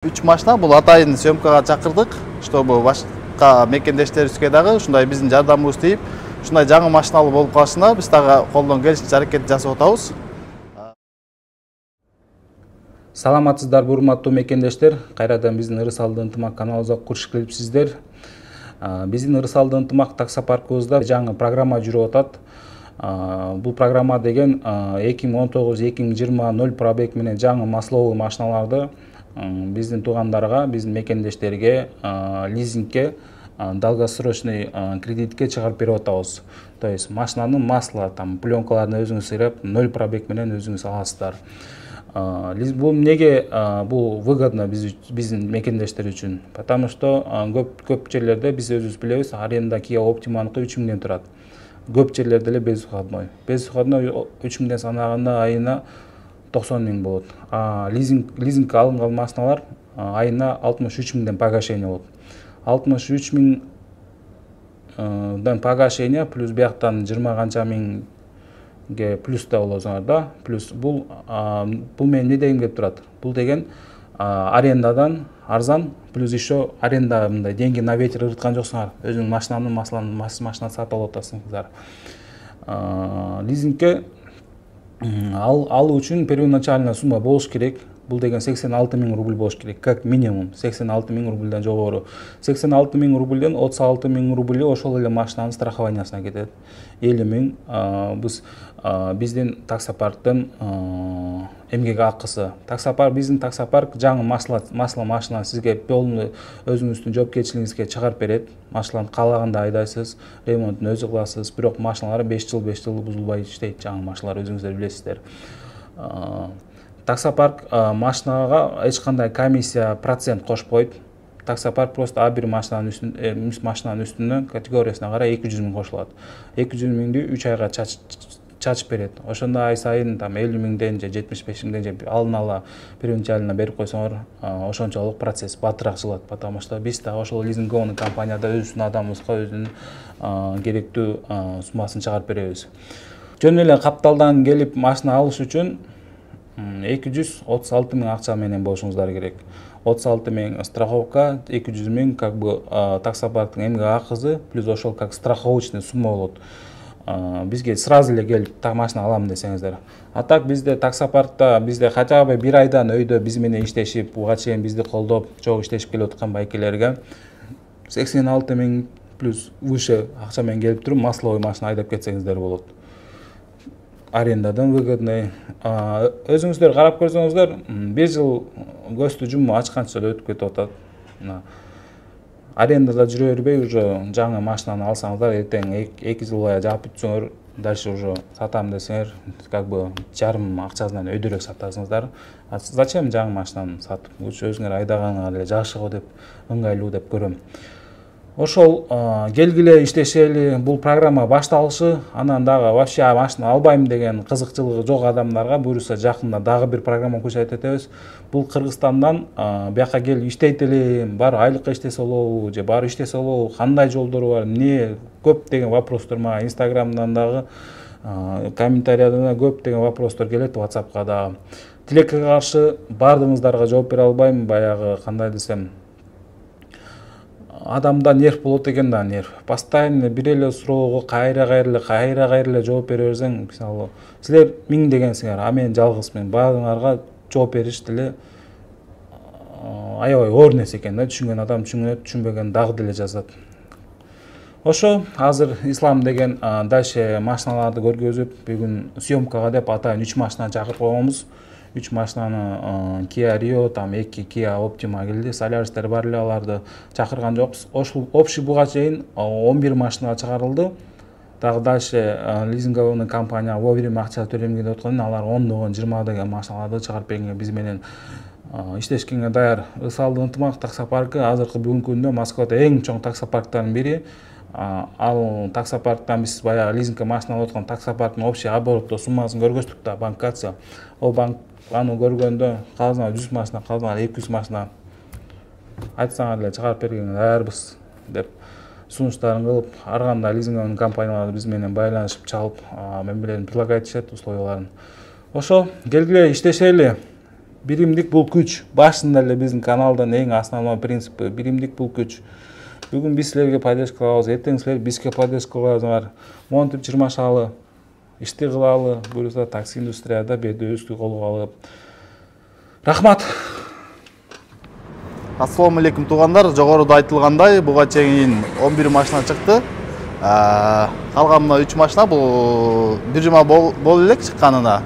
Үч машина бул атайын съемкага чакырдык, чтобы башка мекендештерибизге дагы ушундай биздин жардамыбыз тийип, ушундай жаңы машиналуу болуп калышына биз дагы колдон келишинче аракет жасап атабыз. Саламатсыздарбы урматтуу мекендештер, кайрадан биздин Ырысалды ынтымак каналыбызга куш келипсиздер. Биздин Ырысалды ынтымак таксопаркыбызда жаңы программа жүрүп атат. Бул программа деген 2019-2020 0 пробег менен жаңы масловый машиналарды биздин туугандарга, биздин мекендештерге лизингке, долгосрочный кредитке чыгарып берип атабыз. То есть машинанын масло, пленкаларын өзүңүз сыйрап 0 пробег менен өзүңүз аласыздар. Бул эмнеге бул выгодно биздин мекендештер үчүн? Потому что көп жерлерде биз өзүбүз билебиз, аренда Kia Optima'ныкы 3 миңден турат. Көп жерлерде эле безвыходной. Безвыходной 3 миңден санаганда айына 90 миң болот. Лизингке алынган машиналар айына 63 миңден погашение болот. 63 миңден погашение плюс бияктан 20 канча миңге плюс да болосуңар да. Плюс бул менен эмне деген кеп турат? Бул деген арендадан арзан, плюс еще аренда мындай деньги на ветер ырыткан жоксуңар. Өзүңүн машинаны машина сатып алып атасыңар. Лизингке алуу үчүн первоначальная сумма болуш керек. Бул деген 86 миң рубль болуш керек, как минимум 86 миң рубльден жогору. 86 миң рубльден 36 миң рубль ошол эле машинанын страхованиясына кетет. 50 миң биздин таксопарктын эмгек акысы. Биздин таксопарк жаңы масло машинаны сизге полный өзүңүздүн жоопкерчилигиңизге чыгарып берет. Машинаны каалаганда айдайсыз, ремонтун өзү кыласыз. Бирок машиналар 5 жыл бузулбай иштейт, жаңы машиналар өзүңүздөр билесиздер. Таксопарк машинага эч кандай комиссия процент кошпойт. Таксопарк просто бир машинанын үстүнө категориясына карай 200 миң кошулат. 200 миңди 3 айга чачып берет. Ошондо ай сайын 50 миңден же 75 миңден же алдын ала первоначально берип койсоңор, ошончолук процесс батыраак жылат. Потому что биз да ошол лизинговый компанияда өзүбүздүн адамыбызга өзүнүн керектүү суммасын чыгарып беребиз. Жөн эле капталдан келип машина алыш үчүн 236 миң акча менен болушуңуздар керек. 36 миң страховка, 200 миң как бы таксопарктын эмгек акысы, плюс ошол как страховочный сумма болот. Бизге сразу эле келип машина алам десеңиздер. А так бизде таксопаркта хотя бы бир айдан өйдө биз менен иштешип, буга чейин бизди колдоп, чогуу иштешип келип аткан байкелерге 86 миң плюс выше акча менен келип туруп масловый машина айдап кетсеңиздер болот. Арендадан выгодный. Өзүңүздөр карап көрсөңүздөр, 1 жыл көздү жумуп ачканча өтүп кетип атат. Арендада жүрө бербей уже жаңы машинаны алсаңыздар, эртең 2 жыл бая жаап бүтсөңөр, дальше уже сатам десеңер, как бы жарым акчасынан өйдөрөөк сатасыңыздар. Зачем жаңы машинаны сатып? Өзүңөр айдаганыңар эле жакшы го деп, ыңгайлуу деп көрөм. Ошол келгиле иштешели, бул программа башталышы, анан дагы вообще машина албайм деген кызыкчылыгы жок адамдарга буюрса жакында дагы бир программа көчөтүп этебиз. Бул Кыргызстандан бияка келип иштейт элем, баары айлыкка иштесе болобу, же баары иштесе болобу, кандай жолдору бар, эмне көп деген вопростор мага Инстаграмдан дагы, комментариядан да көп деген вопростор келет, WhatsAppка дагы. Тилекке каршы баардыгыңыздарга жооп бере албайм, баягы кандай десем, адамда нерв болот экен да, нерв. Постоянно бир эле суроого кайра кайра жооп бере берсең, мисалы, силер 1000 дегенсиңер, мен жалгызмын. Баардыгыңарга жооп бериш деле аябай оор нерсе экен да, түшүнгөн адам түшүнөт, түшүнбөгөн дагы деле жазат. Ошо азыр Ислам деген дальше машиналарды көргөзүп, бүгүн съемкага деп атайын 3 машина чакырып койгонбуз. 3 машинаны Kia Rio, 2 Kia Optima келди. Солярistер бар эле, аларды чакырган жокпуз. Ошол общий буга чейин 11 машина чыгарылды. Дагы дальше лизинговый компания вовремя акча төлемеген деп аткан, алар 10 20 деген машиналарды чыгарып бергенге биз менен иштешкенге даяр. Ырысалды ынтымак таксопаркы азыркы бүгүнкү күндө Москвада эң чоң таксопарктардын бири. Ал таксопарктан биз баягы лизингке машина алып аткан таксопарктын общий обороттоо суммасын көргөздүк да, банкация. Ол банк аны көргөндө калзына 100 машина, калзына 200 машина айтсаңар эле чыгарып бергенге даярбыз деп сунуштарын кылып, ар кандай лизинговый компаниялар биз менен байланышып чалып, мен билем предлагать этишет условияларын. Ошо келгиле иштешели. Биримдик бул күч. Башында эле биздин каналдын эң основной принципи биримдик бул күч. Бүгүн биз силерге поддержка кылабыз, эртең силер бизге поддержка кыласыңар. Монтип чырмашалы, ишти кылалы, буюрса такси индустрияда бедөөбүздү колго алып. Рахмат. Ассаламу алейкум туугандар. Жогоруда айтылгандай, буга чейин 11 машина чыкты. Калган мына 3 машина бул бир жума болуп элек чыкканына.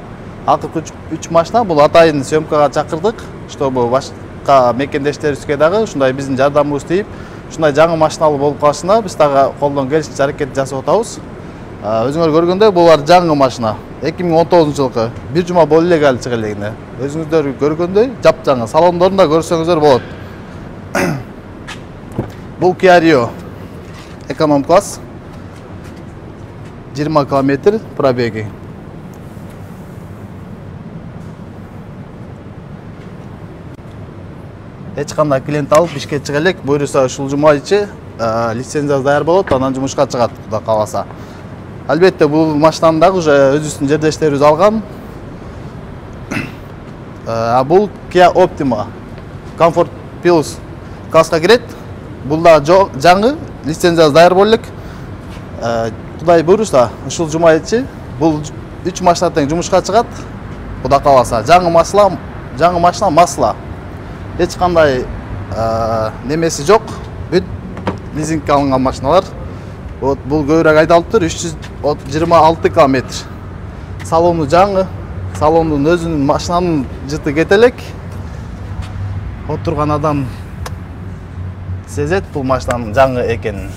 Акыркы 3 машина бул атайын съемкага чакырдык, чтобы башка мекендештерибизге дагы ушундай биздин жардамыбызды тийип, ушундай жаңы машиналуу болуп калышына биз дагы колдон келишинче аракет жасап атабыз. Өзүңөр көргөндөй булар жаңы машина. 2019 жылкы бир жума болуп элек али чыга элегине. Өзүңүздөр көргөндөй жапжаңы. Салондорун да көрсөңүздөр болот. Бул Kia Rio эконом класс 20 км пробеги. Эч кандай клиент алып ишке чыга элек, буюрса ушул жума ичи лицензиясы даяр болот, анан жумушка чыгат, Кудай кааласа. Албетте бул машинаны дагы уже өзүбүздүн жердештерибиз алган. Бул Kia Optima Comfort Plus класска кирет. Бул да жаңы, лицензиясы даяр болуп элек. Кудай буйруса, ушул жума ичи бул 3 машина тең жумушка чыгат. Кудай кааласа, жаңы машина масла. Эч кандай немеси жок. Бүт лизингге алынган машиналар. Вот бул көбүрөөк айдалыптыр, 326 км. Салону жаңы, салондун өзүнүн машинанын жыты кете элек. Отурган адам сезет бул машинанын жаңы экенин.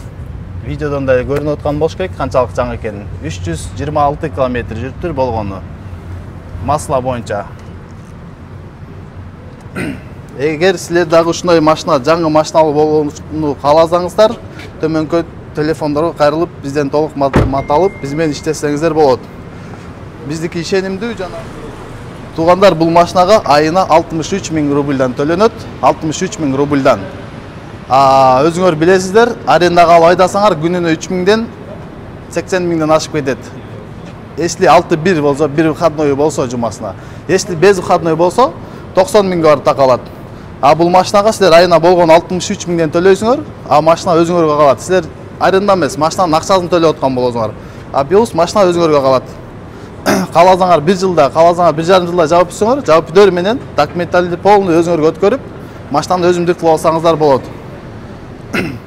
Видеодон да көрүнүп аткан болуш керек, канчалык жаңы экенин. 326 км жүрүптүр болгону. Масла боюнча. Эгер силер дагы ушундай машина, жаңы машиналуу болууну кааласаңыздар, төмөнкү телефондорго кайрылып, бизден толук маалымат алып, биз менен иштесеңиздер болот. Биздики ишенимдүү жана туугандар, бул машинага айына 63 000 рубльдан төлөнөт, 63 000 рубльдан. Өзүңөр билесиздер, арендага алып айдасаңар күнүнө 3 000ден 80 000ден ашып кетет. Если 6-1 болсо, бир выходной болсо жумасына. Если без выходной болсо, 90 000ге барып такалат. Бул машинага силер айына болгон 63 000ден төлөйсүңөр, машина өзүңөргө калат. Силер аренда эмес, машинанын акчасын төлөп аткан болосуңар. Бирус машина өзүңөргө калат. Кааласаңар 1 жылда, кааласаңар 1,5 жылда жаап түшсөңөр, жаап түдөр менен документалды полный өзүңөргө өткөрүп, машинаны өзүмдүк кылып алсаңыздар болот.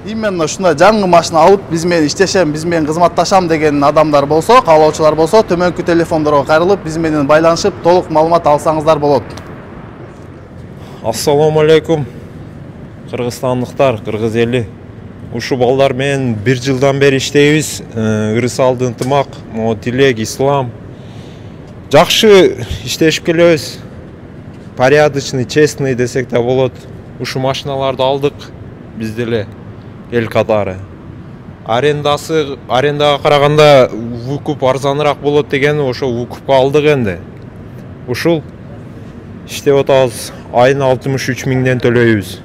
Именно ушундай жаңы машина алып, биз менен иштешем, биз менен кызматташам деген адамдар болсо, каалоочулар болсо, төмөнкү телефондорго кайрылып, биз менен байланышып, толук маалымат алсаңыздар болот. Ассаламу алейкум, кыргызстандыктар, кыргыз эли. Ушу балдар менен 1 жылдан бери иштейбиз. Ырысалды ынтымак, Тилек, Ислам. Жакшы иштешип келебиз. Порядочный, честный десек да болот. Ушу машиналарды алдык биз деле эл катары. Арендага караганда выкуп арзаныраак болот деген ошо выкупка алдык энди. Ушул иштеп атабыз. Айына 63 000ден төлөйбүз.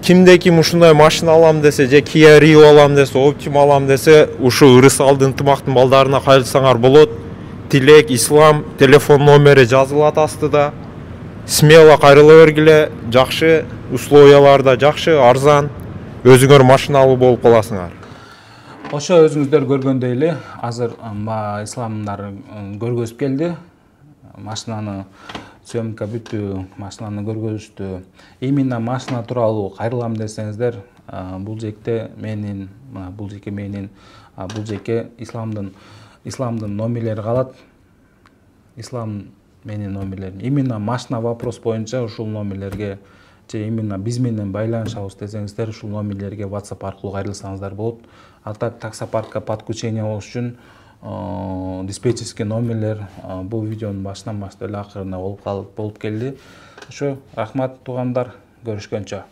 Кимде ким ушундай машина алам десе, же Kia Rio алам десе, Optima алам десе, ушу Ырысалды ынтымактын балдарына кайрылсаңар болот. Тилек, Ислам, телефон номери жазылат астыда. Смело кайрыла бергиле, жакшы условияларда, жакшы, арзан, өзүңөр машиналуу болуп каласыңар. Ошо өзүңүздөр көргөндөй эле, азыр исламдар көргөзүп келди. Машинаны съемка бүттү, машинаны көргөзүштү. Именно машина тууралуу кайрылам десеңиздер, бул жекте менин, бул жеке исламдын номерлери калат. Ислам менин номерлерим. Именно машина вопрос боюнча ушул номерлерге же именно биз менен байланышабыз десеңиздер, ушул номерлерге WhatsApp аркылуу кайрылсаңыздар болот. А так таксопаркка подключение болуш үчүн диспетчерский номерлер бул видеонун башынан баштап эле акырына болуп келди. Ошо рахмат туугандар, көрүшкөнчө.